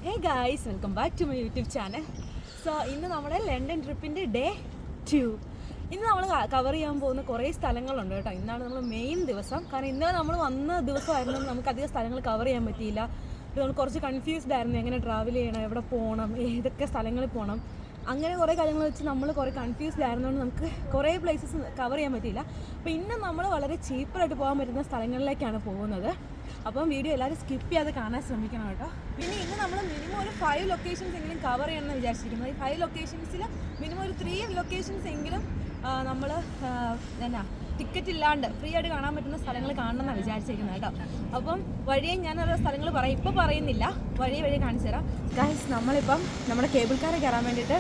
Hey guys, welcome back to my YouTube channel. So, ഇന്ന് നമ്മുടെ London ട്രിപ്പിൻ്റെ day 2. ഇന്ന് നമ്മൾ കവർ ചെയ്യാൻ പോകുന്ന കുറേ സ്ഥലങ്ങളുണ്ട് കേട്ടോ. ഇന്നാണ് നമ്മൾ മെയിൻ ദിവസം. കാരണം ഇന്നലെ നമ്മൾ വന്ന ദിവസമായിരുന്നു നമുക്ക് അധികം സ്ഥലങ്ങൾ കവർ ചെയ്യാൻ പറ്റിയില്ല. നമ്മൾ കുറച്ച് കൺഫ്യൂസ്ഡ് ആയിരുന്നു, എങ്ങനെ ട്രാവൽ ചെയ്യണം, എവിടെ പോകണം, ഏതൊക്കെ സ്ഥലങ്ങളിൽ പോകണം, അങ്ങനെ കുറേ കാര്യങ്ങൾ വെച്ച് നമ്മൾ കുറേ കൺഫ്യൂസ്ഡ് ആയിരുന്നുകൊണ്ട് നമുക്ക് കുറേ പ്ലേസസ് കവർ ചെയ്യാൻ പറ്റിയില്ല. അപ്പോൾ ഇന്ന് നമ്മൾ വളരെ ചീപ്പറായിട്ട് പോകാൻ പറ്റുന്ന സ്ഥലങ്ങളിലേക്കാണ് പോകുന്നത്. അപ്പം വീഡിയോ എല്ലാവരും സ്കിപ്പ് ചെയ്യാതെ കാണാൻ ശ്രമിക്കണം കേട്ടോ. പിന്നെ ഇന്ന് നമ്മൾ മിനിമം ഒരു 5 ലൊക്കേഷൻസ് എങ്കിലും കവർ ചെയ്യണമെന്ന് വിചാരിച്ചിരിക്കുന്നത്. ഈ 5 ലൊക്കേഷൻസിൽ മിനിമം ഒരു 3 ലൊക്കേഷൻസ് എങ്കിലും നമ്മൾ എന്നാ ടിക്കറ്റ് ഇല്ലാണ്ട് ഫ്രീ ആയിട്ട് കാണാൻ പറ്റുന്ന സ്ഥലങ്ങൾ കാണണമെന്നാണ് വിചാരിച്ചിരിക്കുന്നത് കേട്ടോ. അപ്പം വഴിയെ ഞാൻ ഓരോ സ്ഥലങ്ങൾ പറയും, ഇപ്പോൾ പറയുന്നില്ല, വഴി കാണിച്ചു തരാം. ഗൈസ്, നമ്മളിപ്പം നമ്മുടെ കേബിൾ കാർ കയറാൻ വേണ്ടിയിട്ട്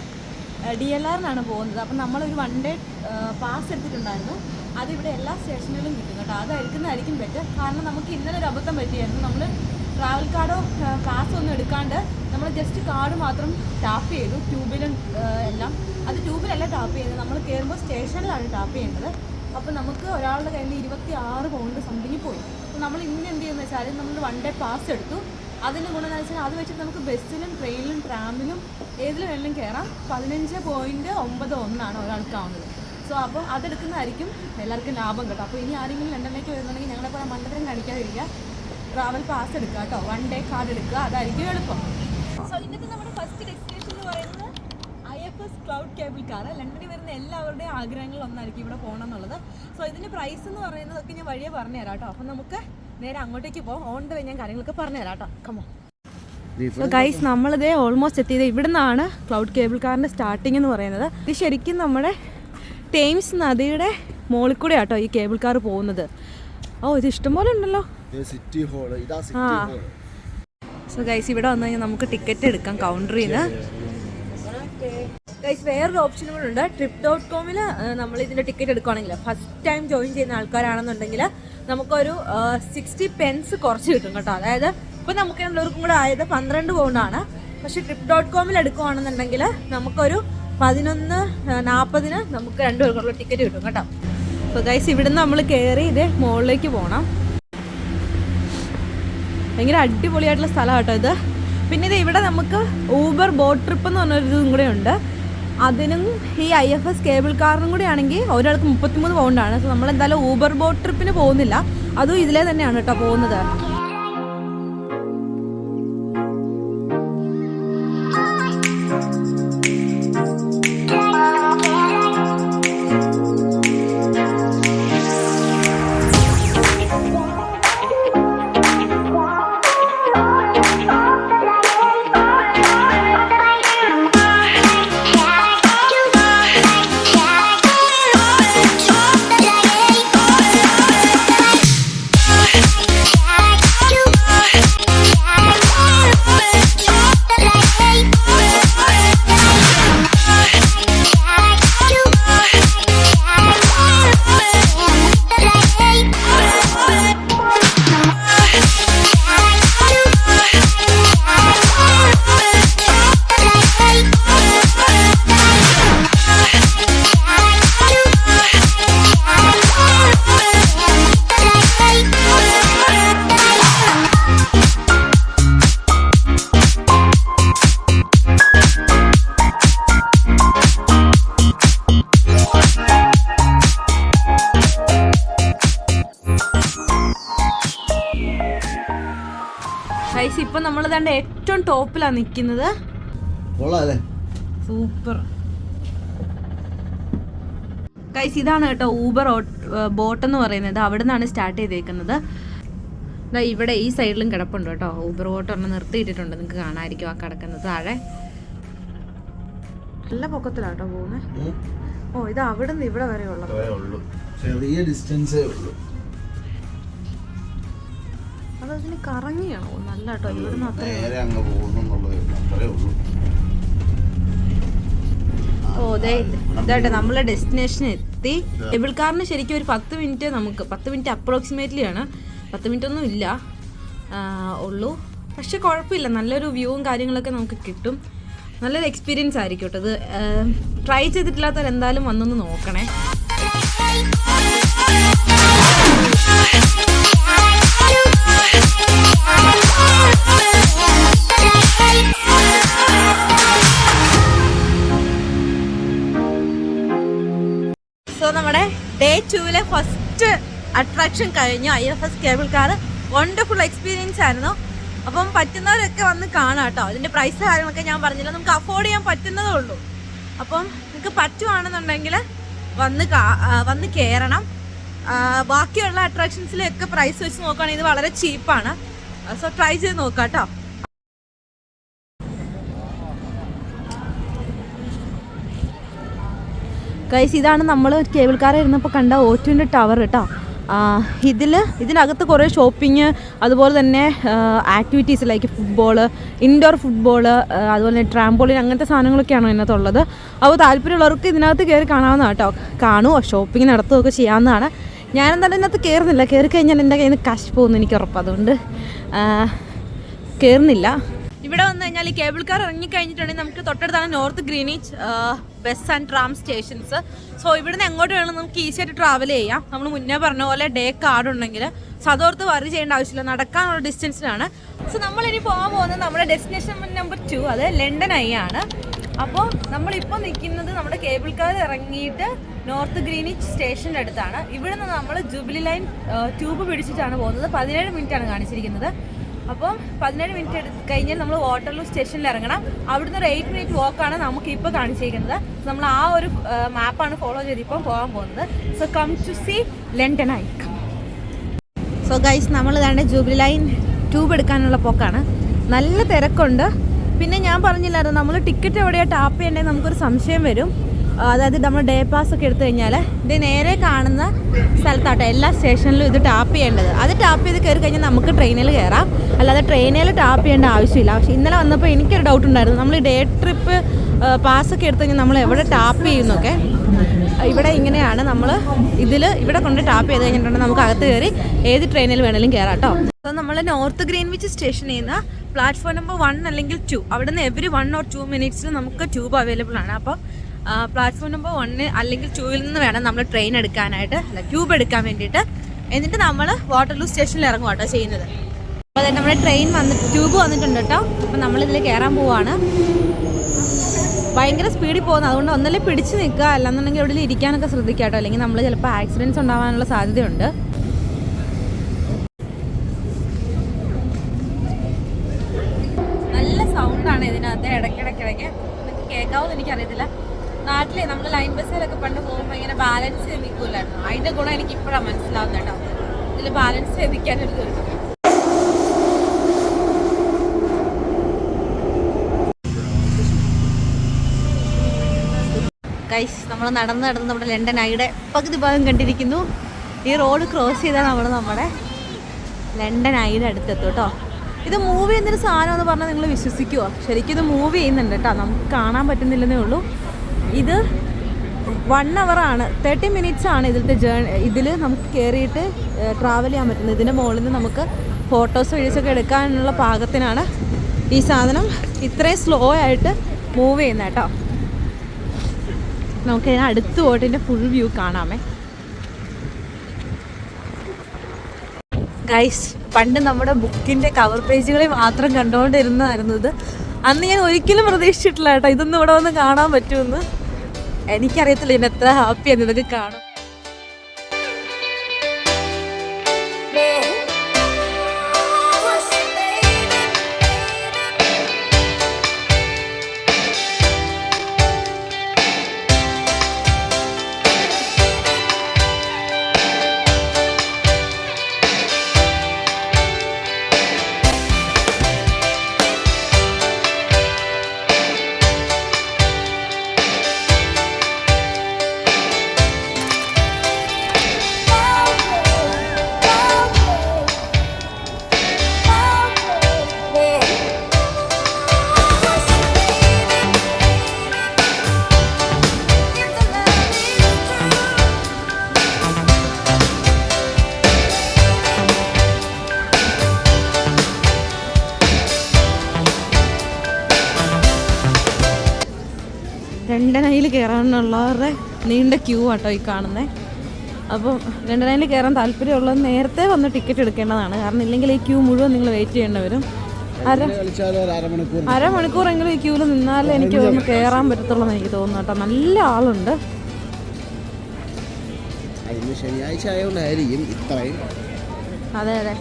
DLR-നാണ് പോകുന്നത്. അപ്പം നമ്മളൊരു 1 ഡേ പാസ് എടുത്തിട്ടുണ്ടായിരുന്നു. അതിവിടെ എല്ലാ സ്റ്റേഷനിലും കിട്ടും കേട്ടോ. അതെടുക്കുന്നതായിരിക്കും ബെറ്റർ. കാരണം നമുക്ക് ഇന്നലെ ഒരു അബദ്ധം പറ്റിയായിരുന്നു. നമ്മൾ ട്രാവൽ കാർഡോ പാസോ ഒന്നും എടുക്കാണ്ട് നമ്മൾ ജസ്റ്റ് കാർഡ് മാത്രം ടാപ്പ് ചെയ്തു, ട്യൂബിലും എല്ലാം. അത് ട്യൂബിലല്ല ടാപ്പ് ചെയ്യുന്നത്, നമ്മൾ കയറുമ്പോൾ സ്റ്റേഷനിലാണ് ടാപ്പ് ചെയ്യേണ്ടത്. അപ്പോൾ നമുക്ക് ഒരാളുടെ കയ്യിൽ 26 പൗണ്ട് സംതിങ് പോയി. അപ്പോൾ നമ്മൾ ഇന്ന് എന്ത് ചെയ്യുന്നത് വെച്ചാൽ നമ്മൾ 1 ഡേ പാസ് എടുത്തു. അതിൻ്റെ ഗുണം എന്ന് വെച്ചാൽ അത് വെച്ചിട്ട് നമുക്ക് ബസ്സിലും ട്രെയിനിലും ട്രാമിലും ഏതിലും വേണമെങ്കിലും കയറാം. 15.91 ഒരാൾക്കാവുന്നത്. സോ അപ്പോൾ അതെടുക്കുന്നതായിരിക്കും എല്ലാവർക്കും ലാഭം കേട്ടോ. അപ്പോൾ ഇനി ആരെങ്കിലും ലണ്ടനിലേക്ക് വരുന്നുണ്ടെങ്കിൽ ഞങ്ങളെ പോലെ മണ്ടത്തരം കാണിക്കാതിരിക്കുക, ട്രാവൽ പാസ് എടുക്കുക കേട്ടോ. 1 ഡേ കാർഡ് എടുക്കുക, അതായിരിക്കും എളുപ്പം. സോ ഇന്നത്തെ നമ്മുടെ ഫസ്റ്റ് ഡെസ്റ്റിനേഷൻ എന്ന് പറയുന്നത് IFS ക്ലൗഡ് കേബിൾ കാർ. ലണ്ടനിൽ വരുന്ന എല്ലാവരുടെയും ആഗ്രഹങ്ങളിൽ ഒന്നായിരിക്കും ഇവിടെ പോകണം എന്നുള്ളത്. സോ ഇതിൻ്റെ പ്രൈസ് എന്ന് പറയുന്നതൊക്കെ ഞാൻ വഴിയെ പറഞ്ഞുതരാം കേട്ടോ. അപ്പം നമുക്ക് നേരെ അങ്ങോട്ടേക്ക് പോകാം. ഓൺ ദ വേ ഞാൻ കാര്യങ്ങളൊക്കെ പറഞ്ഞുതരാം കേട്ടോ. കമോ. സോ ഗൈസ്, നമ്മളിതേ ഓൾമോസ്റ്റ് എത്തിയത്. ഇവിടെ നിന്നാണ് ക്ലൗഡ് കേബിൾ കാറിൻ്റെ സ്റ്റാർട്ടിങ് എന്ന് പറയുന്നത്. ഇത് ശരിക്കും നമ്മുടെ തേംസ് നദിയുടെ മുകളിൽ കൂടെ ആട്ടോ ഈ കേബിൾ കാർ പോകുന്നത്. ഓ, ഇത് ഇഷ്ടംപോലെ ഉണ്ടല്ലോ. സോ ഗൈസ്, ഇവിടെ വന്നു കഴിഞ്ഞാൽ നമുക്ക് ടിക്കറ്റ് എടുക്കാം കൗണ്ടറിൽ നിന്ന്. ഗൈസ്, വേറൊരു ഓപ്ഷനും കൂടെ ഉണ്ട്. trip.com-ൽ നമ്മൾ ഇതിൻ്റെ ടിക്കറ്റ് എടുക്കുകയാണെങ്കിൽ ഫസ്റ്റ് ടൈം ജോയിൻ ചെയ്യുന്ന ആൾക്കാരാണെന്നുണ്ടെങ്കിൽ നമുക്കൊരു 60 pence കുറച്ച് കിട്ടും കേട്ടോ. അതായത് ഇപ്പോൾ നമുക്ക് എല്ലാവർക്കും കൂടെ ആയത് 12 പൗണ്ടാണ്. പക്ഷേ trip.com-ൽ എടുക്കുകയാണെന്നുണ്ടെങ്കിൽ നമുക്കൊരു 11:40 നമുക്ക് 2 പേർക്കുള്ള ടിക്കറ്റ് കിട്ടും കേട്ടോ. അപ്പോൾ ഗൈസ്, ഇവിടുന്ന് നമ്മൾ കയറി ഇത് മുകളിലേക്ക് പോകണം. ഭയങ്കര അടിപൊളിയായിട്ടുള്ള സ്ഥലം കേട്ടോ ഇത്. പിന്നെ ഇത് ഇവിടെ നമുക്ക് ഊബർ ബോട്ട് ട്രിപ്പ് എന്ന് പറഞ്ഞൊരു ഇതും കൂടെ ഉണ്ട്. അതിനും ഈ IFS കേബിൾ കാറിനും കൂടി ആണെങ്കിൽ ഒരാൾക്ക് 33 പൗണ്ടാണ്. സോ നമ്മളെന്തായാലും ഊബർ ബോട്ട് ട്രിപ്പിന് പോകുന്നില്ല, അതും ഇതിലേ തന്നെയാണ് കേട്ടോ പോകുന്നത്. ഇപ്പൊ നമ്മൾ തന്നെ ഏറ്റവും ടോപ്പിലാണ് നിൽക്കുന്നത്. സൂപ്പർ ഗൈസ്, ഇതാണ് കേട്ടോ ഊബർ ബോട്ട് എന്ന് പറയുന്നത്. അവിടെ നിന്നാണ് സ്റ്റാർട്ട് ചെയ്തേക്കുന്നത്. ഇവിടെ ഈ സൈഡിലും കിടപ്പുണ്ട് കേട്ടോ. ഊബർ ബോട്ട് ഒരെണ്ണം നിർത്തിയിട്ടിട്ടുണ്ട്, നിങ്ങൾക്ക് കാണാമായിരിക്കും ആ കിടക്കുന്നത് താഴെ. നല്ല പൊക്കത്തിലാട്ടോ പോകുന്നത്. ഓ, ഇത് അവിടെ നിന്ന് ഇവിടെ വരെ ഉള്ളത്. ചെറിയ ഡിസ്റ്റൻസേ ഉള്ളൂ. അതതിന് കറങ്ങിയാണോ? നല്ല കേട്ടോ, ഇവിടുന്ന് നേരെ അങ്ങ് പോകുന്നുള്ളൂ. ഓ, ഇതാട്ടെ നമ്മളെ ഡെസ്റ്റിനേഷൻ എത്തി. കേബിൾ കാറിന് ശരിക്കും ഒരു 10 മിനിറ്റ്, നമുക്ക് 10 മിനിറ്റ് അപ്രോക്സിമേറ്റ്ലി ആണ്. 10 മിനിറ്റ് ഒന്നും ഇല്ല ഉള്ളൂ. പക്ഷെ കുഴപ്പമില്ല, നല്ലൊരു വ്യൂവും കാര്യങ്ങളൊക്കെ നമുക്ക് കിട്ടും. നല്ലൊരു എക്സ്പീരിയൻസ് ആയിരിക്കും കേട്ടോ. ഇത് ട്രൈ ചെയ്തിട്ടില്ലാത്തവർ എന്തായാലും വന്നൊന്ന് നോക്കണേ. Hey! Day 2 ഫസ്റ്റ് അട്രാക്ഷൻ കഴിഞ്ഞു. IFS cable car wonderful experience ആയിരുന്നു. അപ്പം പറ്റുന്നവരൊക്കെ വന്ന് കാണാം കേട്ടോ. അതിൻ്റെ പ്രൈസ് കാര്യങ്ങളൊക്കെ ഞാൻ പറഞ്ഞില്ല, നമുക്ക് അഫോർഡ് ചെയ്യാൻ പറ്റുന്നതേ ഉള്ളൂ. അപ്പം നിങ്ങൾക്ക് പറ്റുവാണെന്നുണ്ടെങ്കിൽ വന്ന് കയറണം. ബാക്കിയുള്ള അട്രാക്ഷൻസിലൊക്കെ പ്രൈസ് വെച്ച് നോക്കുകയാണെങ്കിൽ ഇത് വളരെ ചീപ്പാണ്. സോ ട്രൈ ചെയ്ത് നോക്കാം കേട്ടോ. ഗൈസ്, ഇതാണ് നമ്മൾ കേബിൾ കാർ ഇരുന്നപ്പോൾ കണ്ട O2 ടവർ കേട്ടോ. ഇതിനകത്ത് കുറേ ഷോപ്പിങ്, അതുപോലെ തന്നെ activities like football, indoor football, അതുപോലെ തന്നെ ട്രാംപോളിൻ, അങ്ങനത്തെ സാധനങ്ങളൊക്കെയാണ് ഇതിനകത്തുള്ളത്. അപ്പോൾ താല്പര്യമുള്ളവർക്ക് ഇതിനകത്ത് കയറി കാണാവുന്നതാണ് കേട്ടോ. കാണുമോ, ഷോപ്പിംഗ് നടത്തുകയൊക്കെ ചെയ്യാവുന്നതാണ്. ഞാനെന്തായാലും ഇതിനകത്ത് കയറുന്നില്ല. കയറി കഴിഞ്ഞാൽ എൻ്റെ കയ്യിൽ നിന്ന് കാശ് പോകുമെന്ന് എനിക്ക് ഉറപ്പ്, അതുകൊണ്ട് കയറുന്നില്ല. ഇവിടെ വന്നു കഴിഞ്ഞാൽ ഈ കേബിൾ കാർ ഇറങ്ങിക്കഴിഞ്ഞിട്ടുണ്ടെങ്കിൽ നമുക്ക് തൊട്ടടുത്താണ് north Greenwich bus and tram stations. So ഇവിടുന്ന് എങ്ങോട്ട് വേണം നമുക്ക് ഈസി ആയിട്ട് ട്രാവൽ ചെയ്യാം. നമ്മൾ മുന്നേ പറഞ്ഞ പോലെ ഡേ കാർഡ് ഉണ്ടെങ്കിൽ സതോർത്ത് വറി ചെയ്യേണ്ട ആവശ്യമില്ല, നടക്കാനുള്ള ഡിസ്റ്റൻസിലാണ്. സോ നമ്മളിനി പോകാൻ പോകുന്നത് നമ്മുടെ ഡെസ്റ്റിനേഷൻ നമ്പർ 2, അത് ലണ്ടൻ ഐ ആണ്. അപ്പോൾ നമ്മളിപ്പോൾ നിൽക്കുന്നത് നമ്മുടെ കേബിൾ കാർ ഇറങ്ങിയിട്ട് നോർത്ത് ഗ്രീനിച്ച് സ്റ്റേഷൻ്റെ അടുത്താണ്. ഇവിടെ നിന്ന് നമ്മൾ ജൂബിലി ലൈൻ ട്യൂബ് പിടിച്ചിട്ടാണ് പോകുന്നത്. 17 മിനിറ്റാണ് കാണിച്ചിരിക്കുന്നത്. അപ്പം 17 മിനിറ്റ് കഴിഞ്ഞാൽ നമ്മൾ വാട്ടർലൂ സ്റ്റേഷനിൽ ഇറങ്ങണം. അവിടുന്ന് ഒരു 8 മിനിറ്റ് വാക്കാണ് നമുക്ക് ഇപ്പോൾ കാണിച്ചിരിക്കുന്നത്. നമ്മൾ ആ ഒരു മാപ്പാണ് ഫോളോ ചെയ്ത് ഇപ്പം പോകാൻ പോകുന്നത്. So come to see London eye. So guys, നമ്മൾ ഇതാണ്ട് ജൂബിലി ലൈൻ ട്യൂബ് എടുക്കാനുള്ള പോക്കാണ്. നല്ല തിരക്കുണ്ട്. പിന്നെ ഞാൻ പറഞ്ഞില്ലായിരുന്നു, നമ്മൾ ടിക്കറ്റ് എവിടെയാണ് ടാപ്പ് ചെയ്യേണ്ടത് നമുക്കൊരു സംശയം വരും. അതായത് നമ്മൾ ഡേ പാസ് ഒക്കെ എടുത്തു കഴിഞ്ഞാൽ ഇത് നേരെ കാണുന്ന സ്ഥലത്താട്ടോ എല്ലാ സ്റ്റേഷനിലും ഇത് ടാപ്പ് ചെയ്യേണ്ടത്. അത് ടാപ്പ് ചെയ്ത് കയറി കഴിഞ്ഞാൽ നമുക്ക് ട്രെയിനിൽ കയറാം, അല്ലാതെ ട്രെയിനിൽ ടാപ്പ് ചെയ്യേണ്ട ആവശ്യമില്ല. പക്ഷേ ഇന്നലെ വന്നപ്പോൾ എനിക്കൊരു ഡൗട്ട് ഉണ്ടായിരുന്നു, നമ്മൾ ഡേ ട്രിപ്പ് പാസ്സൊക്കെ എടുത്തു കഴിഞ്ഞാൽ നമ്മൾ എവിടെ ടാപ്പ് ചെയ്യുന്നൊക്കെ. ഇവിടെ ഇങ്ങനെയാണ്, നമ്മൾ ഇവിടെ കൊണ്ട് ടാപ്പ് ചെയ്ത് കഴിഞ്ഞിട്ടുണ്ടെങ്കിൽ നമുക്ക് അകത്ത് കയറി ഏത് ട്രെയിനിൽ വേണമെങ്കിലും കയറാം കേട്ടോ. അപ്പോൾ നമ്മൾ നോർത്ത് ഗ്രീൻവിച്ച് സ്റ്റേഷനിൽ നിന്ന് പ്ലാറ്റ്ഫോം നമ്പർ 1 അല്ലെങ്കിൽ 2, അവിടെ നിന്ന് എവറി 1 or 2 മിനിറ്റ്സിൽ നമുക്ക് ട്യൂബ് അവൈലബിൾ ആണ്. അപ്പോൾ പ്ലാറ്റ്ഫോം നമ്പർ 1 അല്ലെങ്കിൽ 2 നിന്ന് വേണം നമ്മൾ ട്രെയിൻ എടുക്കാനായിട്ട്, അല്ല ട്യൂബ് എടുക്കാൻ വേണ്ടിയിട്ട്. എന്നിട്ട് നമ്മൾ വാട്ടർലൂ സ്റ്റേഷനിൽ ഇറങ്ങും കേട്ടോ ചെയ്യുന്നത്. അപ്പോൾ അതായത് നമ്മുടെ ട്രെയിൻ ട്യൂബ് വന്നിട്ടുണ്ട് കേട്ടോ. അപ്പോൾ നമ്മളിതിൽ കയറാൻ പോവാണ്. ഭയങ്കര സ്പീഡിൽ പോകുന്നത്, അതുകൊണ്ട് ഒന്നല്ലേ പിടിച്ച് നിൽക്കുക, അല്ലാന്നുണ്ടെങ്കിൽ എവിടെ ഇരിക്കാനൊക്കെ ശ്രദ്ധിക്കുക കേട്ടോ, അല്ലെങ്കിൽ നമ്മൾ ചിലപ്പോൾ ആക്സിഡൻറ്റ്സ് ഉണ്ടാകാനുള്ള സാധ്യതയുണ്ട്. നല്ല സൗണ്ടാണ് ഇതിനകത്ത്, ഇടയ്ക്കിടയ്ക്ക് നിങ്ങൾക്ക് കേൾക്കാവുമെന്ന് എനിക്കറിയത്തില്ല. നാട്ടിലെ നമ്മൾ ലൈൻ ബസ്സിലൊക്കെ പണ്ട് പോകുമ്പോൾ ഇങ്ങനെ ബാലൻസ് ചെയ്ത് നിൽക്കില്ലായിരുന്നു. അതിൻ്റെ ഗുണം എനിക്ക് ഇപ്പോഴാണ് മനസ്സിലാവുന്നത് കേട്ടോ. ഇതിൽ ബാലൻസ് ചെയ്ത് നിൽക്കാനൊരു ചോദിച്ചു. ഗൈസ്, നമ്മൾ നടന്ന് നമ്മുടെ ലണ്ടൻ ഐയുടെ പകുതി ഭാഗം കണ്ടിരിക്കുന്നു. ഈ റോഡ് ക്രോസ് ചെയ്താൽ നമ്മൾ നമ്മുടെ ലണ്ടൻ ഐയുടെ അടുത്തെത്തും കേട്ടോ. ഇത് മൂവ് ചെയ്യുന്നൊരു സാധനം എന്ന് പറഞ്ഞാൽ നിങ്ങൾ വിശ്വസിക്കുമോ? ശരിക്കും ഇത് മൂവ് ചെയ്യുന്നുണ്ട് കേട്ടോ, നമുക്ക് കാണാൻ പറ്റുന്നില്ലെന്നേ ഉള്ളൂ. ഇത് 1 hour ആണ്, 30 minutes ആണ് ഇതിൽ നമുക്ക് കയറിയിട്ട് ട്രാവൽ ചെയ്യാൻ പറ്റുന്നത്. ഇതിൻ്റെ മുകളിൽ നിന്ന് നമുക്ക് ഫോട്ടോസ് വീഡിയോസൊക്കെ എടുക്കാനുള്ള പാകത്തിനാണ് ഈ സാധനം ഇത്രയും സ്ലോ ആയിട്ട് മൂവ് ചെയ്യുന്നത് കേട്ടോ. നമുക്കതിന് അടുത്ത് പോയിട്ട് ഇതിൻ്റെ ഫുൾ വ്യൂ കാണാമേ. ഗൈസ്, പണ്ട് നമ്മുടെ ബുക്കിൻ്റെ കവർ പേജുകളിൽ മാത്രം കണ്ടുകൊണ്ടിരുന്നതായിരുന്നു ഇത്. അന്ന് ഞാൻ ഒരിക്കലും പ്രതീക്ഷിച്ചിട്ടില്ല കേട്ടോ ഇതൊന്നും ഇവിടെ വന്ന് കാണാൻ പറ്റുമെന്ന്. എനിക്കറിയത്തില്ല ഇതിന് എത്ര ഹാപ്പിയാണ് ഇതൊക്കെ കാണും. ലണ്ടൻ ഐയിൽ കയറാനുള്ളവരുടെ നീണ്ട ക്യൂ ആട്ടോ ഈ കാണുന്നത്. അപ്പം ലണ്ടൻ ഐയിൽ കയറാൻ താല്പര്യമുള്ളത് നേരത്തെ വന്ന് ടിക്കറ്റ് എടുക്കേണ്ടതാണ്, കാരണം ഇല്ലെങ്കിൽ ഈ ക്യൂ മുഴുവൻ നിങ്ങൾ വെയിറ്റ് ചെയ്യേണ്ടി വരും. അരമണിക്കൂറെങ്കിലും ഈ ക്യൂവിൽ നിന്നാലേ എനിക്ക് ഒന്ന് കയറാൻ പറ്റത്തുള്ളൂ എന്ന് എനിക്ക് തോന്നുന്നു കേട്ടോ. നല്ല ആളുണ്ട്. ഇന്ന് ശനിയാഴ്ച ആയതുകൊണ്ടായിരിക്കും ഇത്രയും. അതെ അതെ.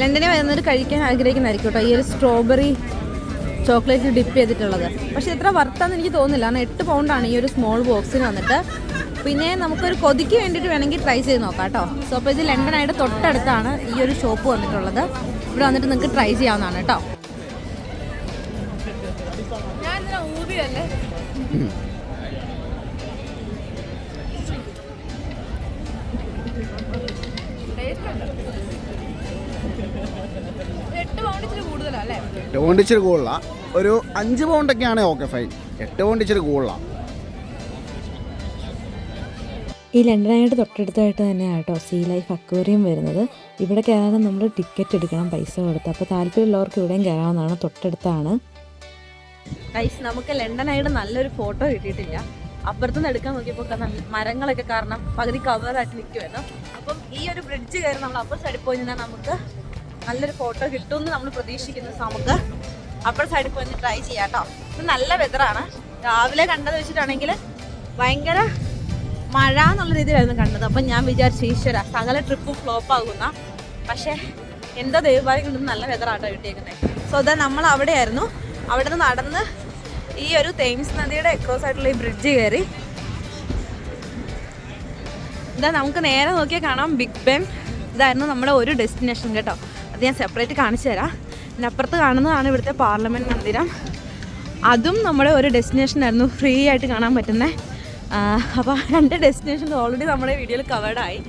ലണ്ടനിൽ വരുന്നവർ കഴിക്കാൻ ആഗ്രഹിക്കുന്നതായിരിക്കും കേട്ടോ ഈ ഒരു സ്ട്രോബെറി ചോക്ലേറ്റ് ഡിപ്പ് ചെയ്തിട്ടുള്ളത്. പക്ഷേ ഇത്ര വർത്താന്ന് എനിക്ക് തോന്നുന്നില്ല. കാരണം 8 പൗണ്ടാണ് ഈ ഒരു സ്മോൾ ബോക്സിന് വന്നിട്ട്. പിന്നെ നമുക്കൊരു കൊതിക്ക് വേണ്ടിയിട്ട് വേണമെങ്കിൽ ട്രൈ ചെയ്ത് നോക്കാം കേട്ടോ. സോ അപ്പോൾ ഇത് ലണ്ടനായിട്ട് തൊട്ടടുത്താണ് ഈ ഒരു ഷോപ്പ് വന്നിട്ടുള്ളത്. ഇവിടെ വന്നിട്ട് നിങ്ങൾക്ക് ട്രൈ ചെയ്യാവുന്നതാണ് കേട്ടോ. ഞാൻ ഊതിയല്ലേ പൗണ്ട് ഇച്ചിരി കൂടുതലാണ്. ഒരു 5 പൗണ്ടൊക്കെയാണ് ഓക്കെ ഫൈൻ. 8 പൗണ്ട് ഇച്ചിരി കൂടുതലാണ്. ഈ ലണ്ടനായിട്ട് തൊട്ടടുത്തായിട്ട് തന്നെയാണ് കേട്ടോ സീ ലൈഫ് അക്വേറിയം വരുന്നത്. ഇവിടെ കയറാൻ നമ്മൾ ടിക്കറ്റ് എടുക്കണം പൈസ കൊടുത്ത്. അപ്പോൾ താല്പര്യമുള്ളവർക്ക് ഇവിടെയും കയറാവുന്നതാണ്, തൊട്ടടുത്താണ്. ഗൈസ് നമുക്ക് ലണ്ടനായിട്ട് നല്ലൊരു ഫോട്ടോ കിട്ടിയിട്ടില്ല. അപ്പുറത്തുനിന്ന് എടുക്കാൻ നോക്കിയപ്പോൾ മരങ്ങളൊക്കെ കാരണം പകുതി കവറായിട്ട് നിൽക്കുമായിരുന്നു. അപ്പം ഈ ഒരു ബ്രിഡ്ജ് കയറി നമ്മൾ അപ്പുറ സൈഡിൽ പോയി നിന്നാൽ നമുക്ക് നല്ലൊരു ഫോട്ടോ കിട്ടുമെന്ന് നമ്മൾ പ്രതീക്ഷിക്കുന്നു. നമുക്ക് അപ്പുറ സൈഡിൽ പോയി ട്രൈ ചെയ്യാം കേട്ടോ. ഇത് നല്ല വെതറാണ്. രാവിലെ കണ്ടത് വെച്ചിട്ടാണെങ്കിൽ ഭയങ്കര മഴ എന്നുള്ള രീതിയിലായിരുന്നു കണ്ടത്. അപ്പം ഞാൻ വിചാരിച്ചു ഈശ്വര സകല ട്രിപ്പും ഫ്ലോപ്പ് ആകുന്ന. പക്ഷേ എന്താ ദൈവഭാഗ്യം കൊണ്ടൊന്നും നല്ല വെതറാട്ടോ കിട്ടിയേക്കുന്നത്. സോ അതാ നമ്മൾ അവിടെയായിരുന്നു. അവിടെ നിന്ന് നടന്ന് ഈ ഒരു തേംസ് നദിയുടെ അക്രോസ് ആയിട്ടുള്ള ഈ ബ്രിഡ്ജ് കയറി ഇതാ നമുക്ക് നേരെ നോക്കിയാൽ കാണാം ബിഗ് ബെൻ. ഇതായിരുന്നു നമ്മുടെ ഒരു ഡെസ്റ്റിനേഷൻ കേട്ടോ. അത് ഞാൻ സെപ്പറേറ്റ് കാണിച്ചു തരാം. പിന്നെ അപ്പുറത്ത് കാണുന്നതാണ് ഇവിടുത്തെ പാർലമെൻറ്റ് മന്ദിരം. അതും നമ്മുടെ ഒരു ഡെസ്റ്റിനേഷനായിരുന്നു, ഫ്രീ ആയിട്ട് കാണാൻ പറ്റുന്നത്. അപ്പോൾ 2 ഡെസ്റ്റിനേഷൻ ഓൾറെഡി നമ്മുടെ വീഡിയോയിൽ കവേർഡായി.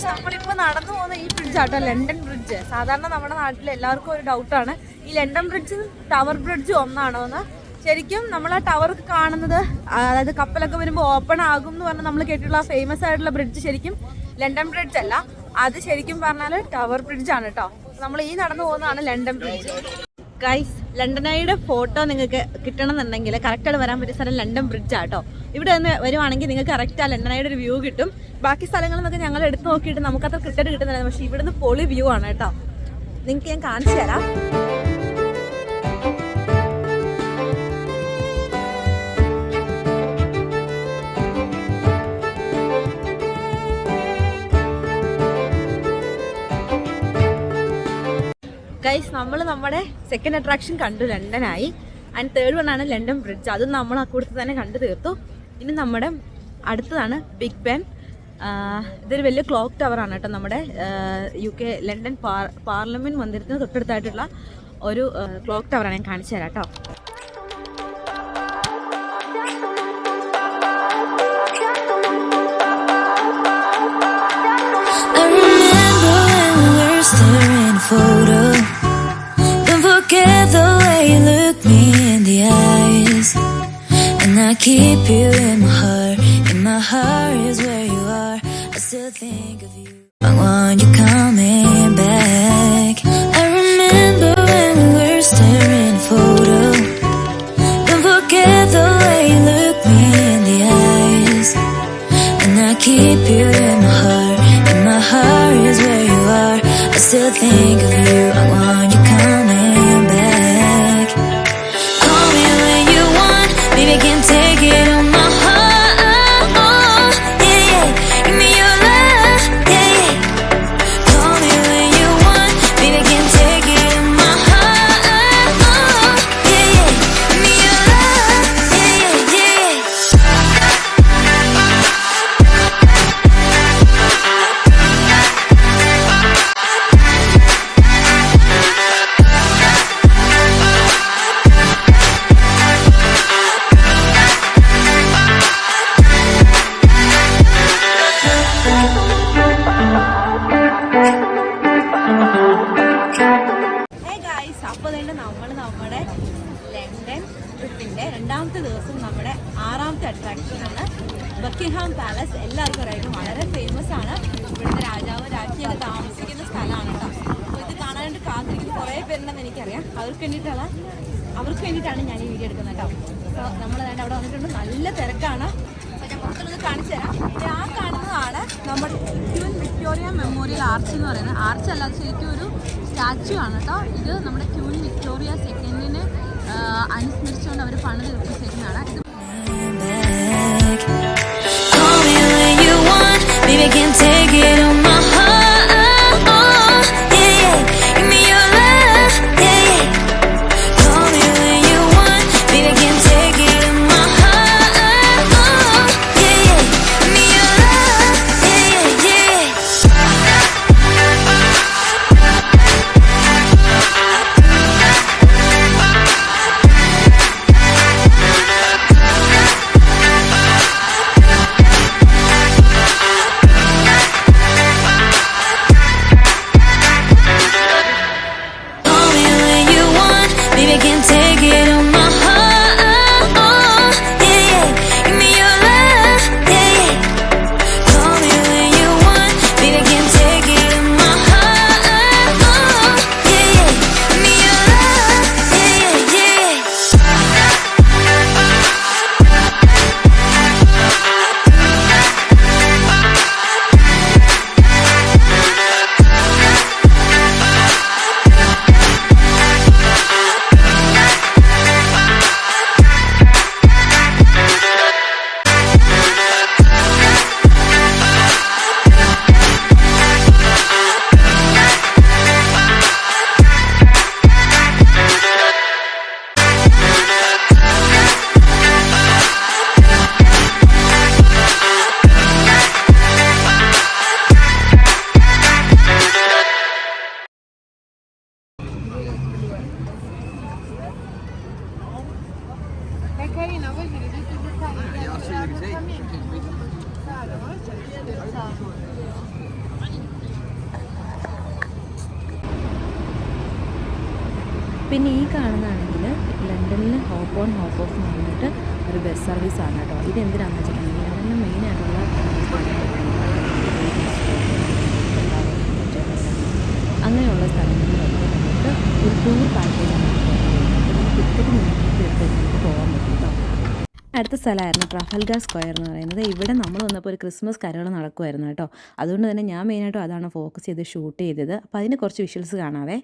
നമ്മളിപ്പോൾ നടന്നു പോകുന്ന ഈ ബ്രിഡ്ജാട്ടോ ലണ്ടൻ ബ്രിഡ്ജ്. സാധാരണ നമ്മുടെ നാട്ടിൽ എല്ലാവർക്കും ഒരു ഡൗട്ടാണ് ഈ ലണ്ടൻ ബ്രിഡ്ജും ടവർ ബ്രിഡ്ജും ഒന്നാണോ എന്ന്. ശരിക്കും നമ്മൾ ആ ടവർ കാണുന്നത്, അതായത് കപ്പലൊക്കെ വരുമ്പോൾ ഓപ്പൺ ആകും എന്ന് പറഞ്ഞാൽ നമ്മൾ കേട്ടിട്ടുള്ള ആ ഫേമസ് ആയിട്ടുള്ള ബ്രിഡ്ജ് ശരിക്കും ലണ്ടൻ ബ്രിഡ്ജ് അല്ല. അത് ശരിക്കും പറഞ്ഞാൽ ടവർ ബ്രിഡ്ജാണ് കേട്ടോ. നമ്മൾ ഈ നടന്നു പോകുന്നതാണ് ലണ്ടൻ ബ്രിഡ്ജ്. ഗൈസ് ലണ്ടനായുടെ ഫോട്ടോ നിങ്ങൾക്ക് കിട്ടണമെന്നുണ്ടെങ്കിൽ കറക്റ്റായിട്ട് വരാൻ പറ്റിയ സ്ഥലം ലണ്ടൻ ബ്രിഡ്ജാണ് കേട്ടോ. ഇവിടെ നിന്ന് വരുവാണെങ്കിൽ നിങ്ങൾക്ക് കറക്റ്റ് ആ ലണ്ടനായുടെ ഒരു വ്യൂ കിട്ടും. ബാക്കി സ്ഥലങ്ങളിൽ നിന്നൊക്കെ ഞങ്ങൾ എടുത്ത് നോക്കിയിട്ട് നമുക്കത്ര കൃത്യമായിട്ട് കിട്ടുന്നില്ല. പക്ഷേ ഇവിടുന്ന് പൊളി വ്യൂ ആണ് കേട്ടോ. നിങ്ങൾക്ക് ഞാൻ കാണിച്ചു തരാം. ഗൈസ് നമ്മൾ നമ്മുടെ സെക്കൻഡ് അട്രാക്ഷൻ കണ്ടു ലണ്ടനായി. ആൻഡ് തേർഡ് വൺ ആണ് ലണ്ടൻ ബ്രിഡ്ജ്. അതും നമ്മൾ ആ കൂട്ടത്തിൽ തന്നെ കണ്ടു തീർത്തു. ഇനി നമ്മുടെ അടുത്തതാണ് ബിഗ് ബെൻ. ഇതൊരു വലിയ ക്ലോക്ക് ടവറാണ് കേട്ടോ. നമ്മുടെ UK ലണ്ടൻ പാർലമെൻറ്റ് മന്ദിരത്തിന് തൊട്ടടുത്തായിട്ടുള്ള ഒരു ക്ലോക്ക് ടവറാണ്. ഞാൻ കാണിച്ചു തരാം കേട്ടോ. Don't forget the way you look me in the eyes, and I keep you in my heart is where you are. I still think of you. I want you coming back. I remember when we were staring photo. Don't forget the way you look me in the eyes, and I keep you in my heart is where you are. I still think of you. I want you coming back. Call me when you want, baby, can take it on my heart. Yeah, yeah. Give me your love. Yeah, yeah. Call me when you want, baby, can take it on my heart. Yeah, yeah. Give me your love. Yeah, yeah, yeah. അപ്പോൾ നമ്മൾ നമ്മുടെ London ട്രിപ്പിൻ്റെ 2ാമത്തെ ദിവസം നമ്മുടെ 6ാമത്തെ അട്രാക്ഷനാണ് Buckingham palace. എല്ലാവർക്കും അറിയാം, വളരെ famous ആണ്. ഇവിടുത്തെ രാജാവ് രാജ്ഞിയൊക്കെ താമസിക്കുന്ന സ്ഥലമാണ് കേട്ടോ. അപ്പോൾ ഇത് കാണാനായിട്ട് കാത്തിരിക്കുന്ന കുറേ പേരുണ്ടെന്ന് എനിക്കറിയാം. അവർക്ക് വേണ്ടിയിട്ടാണ് ഞാൻ ഈ വീഡിയോ എടുക്കുന്നത് കേട്ടോ. അപ്പോൾ നമ്മൾ അവിടെ വന്നിട്ടുണ്ട്. നല്ല തിരക്കാണ്. അപ്പോൾ ഞാൻ പുറത്തുള്ളത് കാണിച്ചു തരാം. ആ കാണുന്നതാണ് നമ്മുടെ ക്വീൻ വിക്ടോറിയ മെമ്മോറിയൽ ആർച്ച് എന്ന് പറയുന്നത്. ആർച്ച് അല്ലാതെ ശരിക്കും ഒരു സ്റ്റാച്ചു ആണ് കേട്ടോ. ഇത് നമ്മുടെ ക്വീൻ വിക്ടോറിയ സെക്കൻഡിന് അനുസ്മരിച്ചുകൊണ്ട് അവർ പണിത് തീർച്ചയായിട്ടുന്നതാണ് ഇത്. Call me when you want, baby, can't take it on my heart. Yeah, yeah, give me your love. Yeah, yeah. Call me when you want, baby, can't take it on my heart. Yeah, yeah, give me your love. Yeah, yeah, yeah. Call me when you want, baby, can't take it on my heart. Yeah, yeah, give me your love. Yeah, yeah. Call me when you want, baby, can't take it on my heart. Yeah, yeah, give me your love. Yeah, yeah, yeah. പിന്നെ ഈ കാണുന്നതാണെങ്കിൽ ലണ്ടനിൽ hope on hope of എന്ന് പറഞ്ഞിട്ട് ഒരു bus സർവീസാണ് കേട്ടോ. ഇത് എന്തിനാണെന്ന് വെച്ചിട്ടുണ്ടെങ്കിൽ ലണ്ടനിൽ മെയിനായിട്ടുള്ള അങ്ങനെയുള്ള സ്ഥലങ്ങളിലൊക്കെ നമുക്ക് ഒരു ടൂർ പാക്കേജാണ് ടിക്കറ്റ് മുൻകൂട്ടി നമുക്ക് പോകാൻ പറ്റും കേട്ടോ. അടുത്ത സ്ഥലമായിരുന്നു ട്രഫൽഗാർ സ്ക്വയർ എന്ന് പറയുന്നത്. ഇവിടെ നമ്മൾ വന്നപ്പോൾ ഒരു ക്രിസ്മസ് കരോൾ നടക്കുമായിരുന്നു കേട്ടോ. അതുകൊണ്ട് തന്നെ ഞാൻ മെയിനായിട്ടും അതാണ് ഫോക്കസ് ചെയ്ത് ഷൂട്ട് ചെയ്തത്. അപ്പോൾ അതിന് കുറച്ച് വിഷ്വൽസ് കാണാവേ.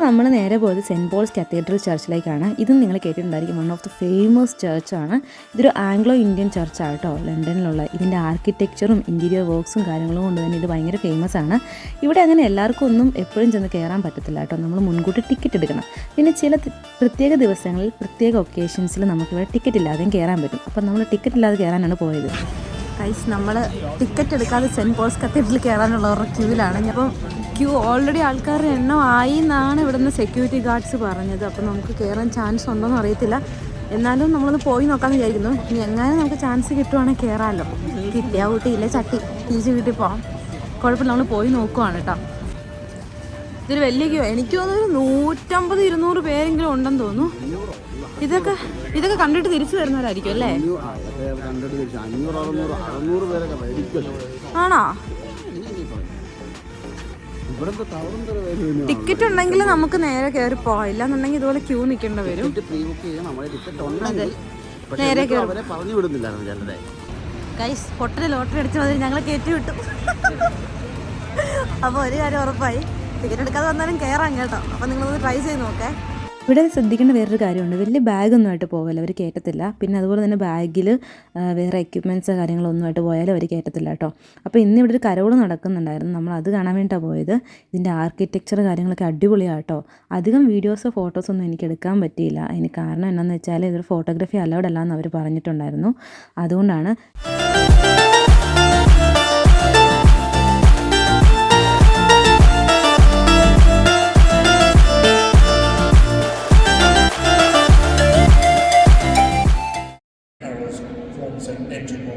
നമ്മൾ നേരെ പോയത് സെൻറ്റ് പോൾസ് കത്തീഡ്രൽ ചർച്ചിലേക്കാണ്. ഇതും നിങ്ങൾ കേട്ടിട്ടുണ്ടായിരിക്കും, വൺ ഓഫ് ദി ഫേമസ് ചർച്ചാണ്. ഇതൊരു ആംഗ്ലോ ഇന്ത്യൻ ചർച്ചാണ് കേട്ടോ ലണ്ടനിലുള്ള. ഇതിൻ്റെ ആർക്കിടെക്ചറും ഇൻറ്റീരിയർ വർക്ക്സും കാര്യങ്ങളും കൊണ്ട് തന്നെ ഇത് ഭയങ്കര ഫേമസ് ആണ്. ഇവിടെ അങ്ങനെ എല്ലാവർക്കും ഒന്നും എപ്പോഴും ചെന്ന് കയറാൻ പറ്റത്തില്ല കേട്ടോ. നമ്മൾ മുൻകൂട്ടി ടിക്കറ്റ് എടുക്കണം. പിന്നെ ചില പ്രത്യേക ദിവസങ്ങളിൽ പ്രത്യേക ഒക്കേഷൻസിൽ നമുക്കിവിടെ ടിക്കറ്റ് ഇല്ലാതെയും കയറാൻ പറ്റും. അപ്പം നമ്മൾ ടിക്കറ്റ് ഇല്ലാതെ കയറാനാണ് പോയത്. ഗൈസ്, നമ്മൾ ടിക്കറ്റ് എടുക്കാതെ സെൻറ്റ് പോൾസ് കത്തീഡ്രൽ കയറാനുള്ളവരുടെ ക്യൂവിലാണ്. അപ്പം ക്യൂ ഓൾറെഡി ആൾക്കാരുടെ എണ്ണം ആയി എന്നാണ് ഇവിടുന്ന് സെക്യൂരിറ്റി ഗാർഡ്സ് പറഞ്ഞത്. അപ്പം നമുക്ക് കയറാൻ ചാൻസ് ഉണ്ടോയെന്ന് അറിയത്തില്ല. എന്നാലും നമ്മളൊന്ന് പോയി നോക്കാമെന്ന് വിചാരിക്കുന്നു. ഇനി എങ്ങനെ നമുക്ക് ചാൻസ് കിട്ടുവാണെങ്കിൽ കയറാമല്ലോ. കിട്ടിയാൽ ഊട്ടിയില്ല ചട്ടി തിരിച്ച് വീട്ടിൽ പോകാം. കുഴപ്പമില്ല, നമ്മൾ പോയി നോക്കുവാണ് കേട്ടോ. ഇതൊരു വലിയ ക്യൂ. എനിക്ക് തോന്നുന്നു 150-200 പേരെങ്കിലും ഉണ്ടെന്ന് തോന്നുന്നു. ഇതൊക്കെ കണ്ടിട്ട് തിരിച്ചു വരുന്നവരായിരിക്കും അല്ലേ? ആണോ? ടിക്കറ്റ് ഉണ്ടെങ്കിൽ നമുക്ക് നേരെ കയറി പോകാം. ഇല്ലാന്നുണ്ടെങ്കിൽ ഇതുപോലെ ക്യൂ നിൽക്കേണ്ടി വരും. നേരെ ഗൈസ്, പൊട്ടല് ലോട്ടറി അടിച്ച മതി ഞങ്ങളെ കയറ്റി വിട്ടു. അപ്പോൾ ഒരു കാര്യം ഉറപ്പായി, ടിക്കറ്റ് എടുക്കാതെ വന്നാലും കയറാം കേട്ടോ. അപ്പോൾ നിങ്ങളൊന്ന് ട്രൈ ചെയ്ത് നോക്കേ. ഇവിടെ ശ്രദ്ധിക്കേണ്ട വേറൊരു കാര്യമുണ്ട്, വലിയ ബാഗൊന്നും ആയിട്ട് പോകല്ല, അവർ കയറ്റത്തില്ല. പിന്നെ അതുപോലെ തന്നെ ബാഗിൽ വേറെ എക്യുപ്മെൻറ്റ്സ് കാര്യങ്ങളൊന്നും ആയിട്ട് പോയാലും അവർ കയറ്റത്തില്ല കേട്ടോ. അപ്പോൾ ഇന്ന് ഇവിടെ ഒരു കരോൾ നടക്കുന്നുണ്ടായിരുന്നു, നമ്മൾ അത് കാണാൻ വേണ്ടിയിട്ടാണ് പോയത്. ഇതിൻ്റെ ആർക്കിടെക്ചർ കാര്യങ്ങളൊക്കെ അടിപൊളിയാണ് കേട്ടോ. അധികം വീഡിയോസോ ഫോട്ടോസോ ഒന്നും എനിക്ക് എടുക്കാൻ പറ്റിയില്ല. അതിന് കാരണം എന്താണെന്ന് വെച്ചാൽ ഇതൊരു ഫോട്ടോഗ്രാഫി അലൗഡ് അല്ല എന്ന് അവർ പറഞ്ഞിട്ടുണ്ടായിരുന്നു. അതുകൊണ്ടാണ്. an integral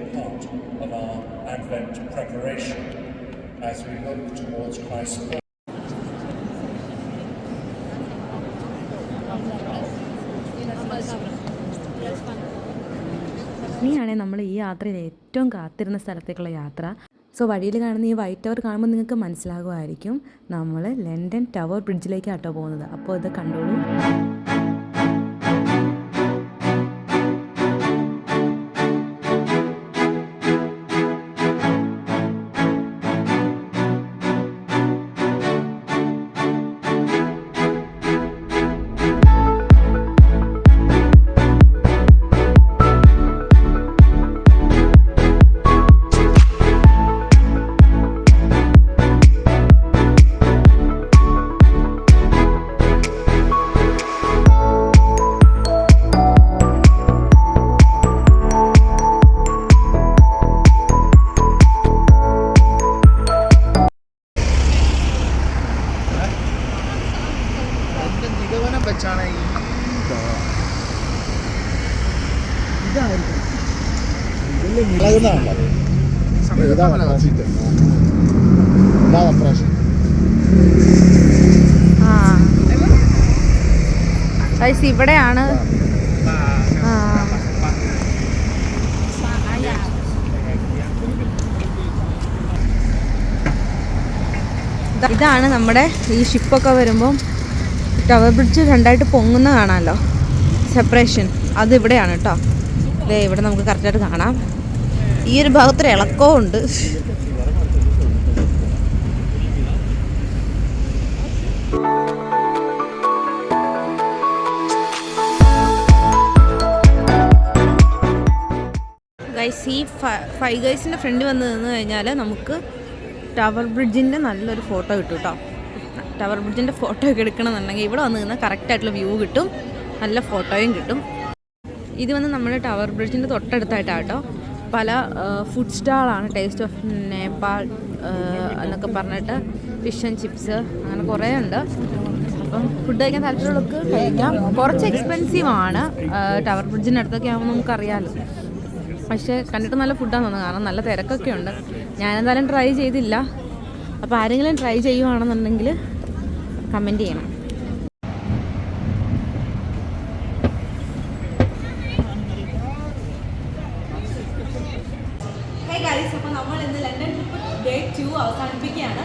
ഇനിയാണെങ്കിൽ നമ്മൾ ഈ യാത്രയിൽ ഏറ്റവും കാത്തിരുന്ന സ്ഥലത്തേക്കുള്ള യാത്ര. സോ വഴിയിൽ കാണുന്ന ഈ വൈറ്റ് ടവർ കാണുമ്പോൾ നിങ്ങൾക്ക് മനസ്സിലാകുമായിരിക്കും നമ്മൾ ലണ്ടൻ ടവർ ബ്രിഡ്ജിലേക്കാട്ടോ പോകുന്നത്. അപ്പോൾ ഇത് കണ്ടോളൂ. നിഗമനം വെച്ചാണ് ഈ ഇവിടെയാണ് ഇതാണ് നമ്മുടെ ഈ ഷിപ്പൊക്കെ വരുമ്പം ടവർ ബ്രിഡ്ജ് രണ്ടായിട്ട് പൊങ്ങുന്ന കാണാമല്ലോ, സെപ്പറേഷൻ. അത് ഇവിടെയാണ് കേട്ടോ. ഇവിടെ നമുക്ക് കറക്റ്റായിട്ട് കാണാം. ഈ ഒരു ഭാഗത്തൊരു ഇളക്കവും ഉണ്ട്. ഗൈസ്, ഈ ഫൈവ് ഗൈസിൻ്റെ ഫ്രണ്ട് വന്ന് നിന്ന് കഴിഞ്ഞാൽ നമുക്ക് ടവർ ബ്രിഡ്ജിൻ്റെ നല്ലൊരു ഫോട്ടോ കിട്ടും കേട്ടോ. ടവർ ബ്രിഡ്ജിൻ്റെ ഫോട്ടോ ഒക്കെ എടുക്കണമെന്നുണ്ടെങ്കിൽ ഇവിടെ വന്ന് നിന്നാൽ കറക്റ്റായിട്ടുള്ള വ്യൂ കിട്ടും, നല്ല ഫോട്ടോയും കിട്ടും. ഇത് വന്ന് നമ്മുടെ ടവർ ബ്രിഡ്ജിൻ്റെ തൊട്ടടുത്തായിട്ടാണ് കേട്ടോ. പല ഫുഡ് സ്റ്റാളാണ്. ടേസ്റ്റ് ഓഫ് നേപ്പാൾ എന്നൊക്കെ പറഞ്ഞിട്ട് ഫിഷ് ആൻഡ് ചിപ്സ് അങ്ങനെ കുറേ ഉണ്ട്. അപ്പം ഫുഡ് കഴിക്കാൻ താല്പര്യമുള്ളവർക്ക് കഴിക്കാം. കുറച്ച് എക്സ്പെൻസീവാണ് ടവർ ബ്രിഡ്ജിൻ്റെ അടുത്തൊക്കെ ആകുമ്പോൾ നമുക്കറിയാമല്ലോ. പക്ഷേ കണ്ടിട്ട് നല്ല ഫുഡാന്ന് തോന്നുന്നു, കാരണം നല്ല തിരക്കൊക്കെ ഉണ്ട്. ഞാനെന്തായാലും ട്രൈ ചെയ്തില്ല. അപ്പോൾ ആരെങ്കിലും ട്രൈ ചെയ്യുവാണെന്നുണ്ടെങ്കിൽ കമൻറ്റ് ചെയ്യണം. അപ്പോൾ നമ്മൾ ഇന്ന് ലണ്ടൻ ട്രിപ്പ് ഡേ 2 അവസാനിപ്പിക്കുകയാണ്.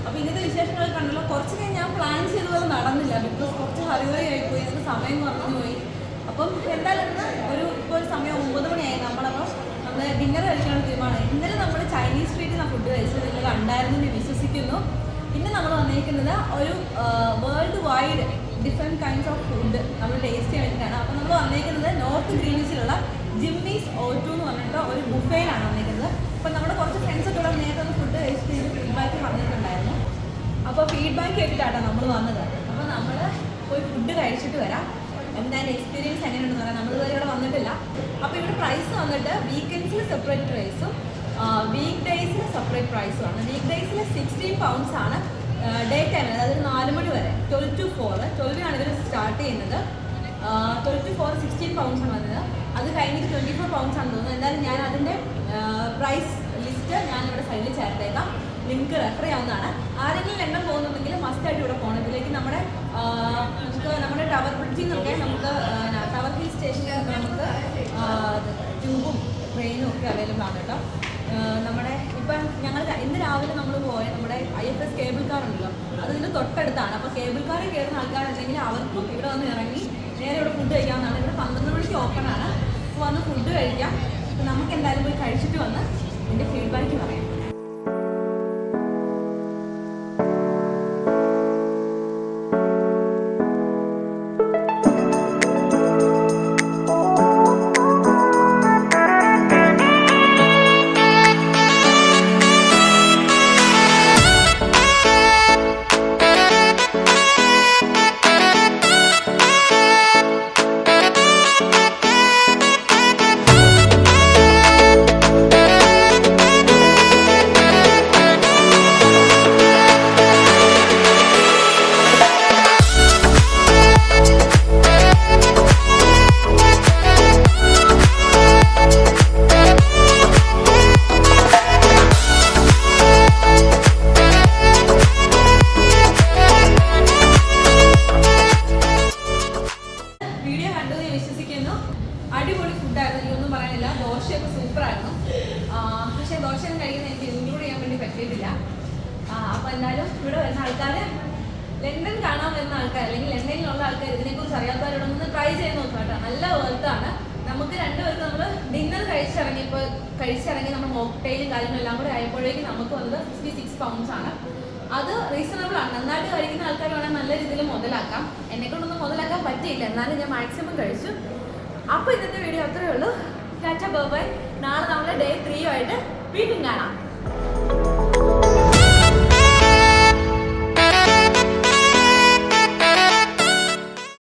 അപ്പോൾ ഇന്നത്തെ വിശേഷങ്ങൾ കണ്ടല്ലോ. കുറച്ച് ഞാൻ പ്ലാൻ ചെയ്തത് നടന്നില്ല, ബിക്കോസ് കുറച്ച് ഹറിവറി ആയിപ്പോയി, നമുക്ക് സമയം കുറഞ്ഞു പോയി. അപ്പം എന്തായാലും ഇപ്പോൾ ഒരു സമയം 9 മണിയായി. നമ്മൾ ഡിന്നർ കഴിക്കാനുള്ള തീരുമാനം. ഇന്നലെ നമ്മൾ ചൈനീസ് സ്ട്രീറ്റിൽ നിന്ന് ഫുഡ് കഴിച്ചത് നിങ്ങൾ കണ്ടായിരുന്നു എന്ന് വിശ്വസിക്കുന്നു. ഇന്ന് നമ്മൾ വന്നിരിക്കുന്നത് ഒരു world wide different kinds of food നമ്മൾ ടേസ്റ്റ് ചെയ്യാൻ വേണ്ടിയിട്ടാണ്. അപ്പോൾ നമ്മൾ വന്നിരിക്കുന്നത് നോർത്ത് ഗ്രീനിഷിലുള്ള ജിമ്മീസ് O2 എന്ന് പറഞ്ഞിട്ട് ഒരു ബുഫേയിലാണ് വന്നിരിക്കുന്നത്. അപ്പോൾ നമ്മുടെ കുറച്ച് ഫ്രണ്ട്സൊക്കെ ഇവിടെ നേരത്തെ ഒന്ന് ഫുഡ് കഴിച്ചിട്ട് ഇതിന് ഫീഡ്ബാക്ക് പറഞ്ഞിട്ടുണ്ടായിരുന്നു. അപ്പോൾ ഫീഡ്ബാക്ക് കേട്ടിട്ടാണ് നമ്മൾ വന്നത്. അപ്പോൾ നമ്മൾ പോയി ഫുഡ് കഴിച്ചിട്ട് വരാം. എന്തായാലും എക്സ്പീരിയൻസ് എങ്ങനെയുണ്ടെന്ന് പറയാം. നമ്മളിതുവരെ ഇവിടെ വന്നിട്ടില്ല. അപ്പോൾ ഇവിടെ പ്രൈസ് വന്നിട്ട് വീക്കെൻഡ്സിൽ സെപ്പറേറ്റ് പ്രൈസും വീക്ക് ഡേയ്സിൽ സെപ്പറേറ്റ് പ്രൈസുമാണ്. വീക്ക് ഡേയ്സിൽ 16 pounds ആണ് ഡേ ടൈം, അതായത് 4 മണി വരെ 12 to 4. 12 ഇവർ സ്റ്റാർട്ട് ചെയ്യുന്നത്. 12 to 4 16 pounds ആണ് വന്നത്. അത് കഴിഞ്ഞിട്ട് 24 pounds ആണെന്ന് തോന്നുന്നു. എന്തായാലും ഞാൻ അതിൻ്റെ പ്രൈസ് ലിസ്റ്റ് ഞാനിവിടെ സൈഡിൽ ചേർത്തേക്കാം. ലിങ്ക് റെഫർ ചെയ്യാവുന്നതാണ്. ആരെങ്കിലും എണ്ണം പോകുന്നുണ്ടെങ്കിൽ മസ്റ്റായിട്ട് ഇവിടെ പോകണം. ഇതിലേക്ക് നമുക്ക് നമ്മുടെ ടവർ ബ്രിഡ്ജിൽ നിന്നൊക്കെ നമുക്ക് ടവർ ഹിൽ സ്റ്റേഷനിൽ നമുക്ക് ട്യൂബും ട്രെയിനും ഒക്കെ അവൈലബിൾ ആണ് കേട്ടോ. നമ്മുടെ ഇപ്പം ഞങ്ങൾ ഇന്ന് രാവിലെ നമ്മൾ പോയ നമ്മുടെ IFS കേബിൾ കാർ ഉണ്ടല്ലോ, അതിൻ്റെ തൊട്ടടുത്താണ്. അപ്പോൾ കേബിൾ കാറിൽ കയറുന്ന ആൾക്കാരുണ്ടെങ്കിൽ അവർക്കും ഇവിടെ വന്ന് ഇറങ്ങി നേരെ ഇവിടെ ഫുഡ് കഴിക്കാവുന്നതാണ്. ഇവിടെ 12 മണിക്ക് ഓപ്പൺ ആണ്. അപ്പോൾ വന്ന് ഫുഡ് കഴിക്കാം. അപ്പോൾ നമുക്ക് എന്തായാലും പോയി കഴിച്ചിട്ട് വന്ന് ഇതിൻ്റെ ഫീഡ്ബാക്ക് പറയാം. കഴിച്ചിറങ്ങി നമ്മൾ മോക്ടെയിലും കാര്യങ്ങളും എല്ലാം കൂടെ ആയപ്പോഴേക്കും നമുക്ക് വന്നത് 56 pounds ആണ്. അത് റീസണബിൾ ആണ്. നന്നായിട്ട് കഴിക്കുന്ന ആൾക്കാർ വേണമെങ്കിൽ നല്ല രീതിയിൽ മുതലാക്കാം. എന്നെ കൊണ്ടൊന്നും മുതലാക്കാൻ പറ്റിയില്ല, എന്നാലും ഞാൻ മാക്സിമം കഴിച്ചു. അപ്പോൾ ഇന്നത്തെ വീഡിയോ അത്രയേ ഉള്ളൂ. Tata bye bye. നാളെ നമ്മളെ ഡേ 3 ആയിട്ട് വീണ്ടും കാണാം.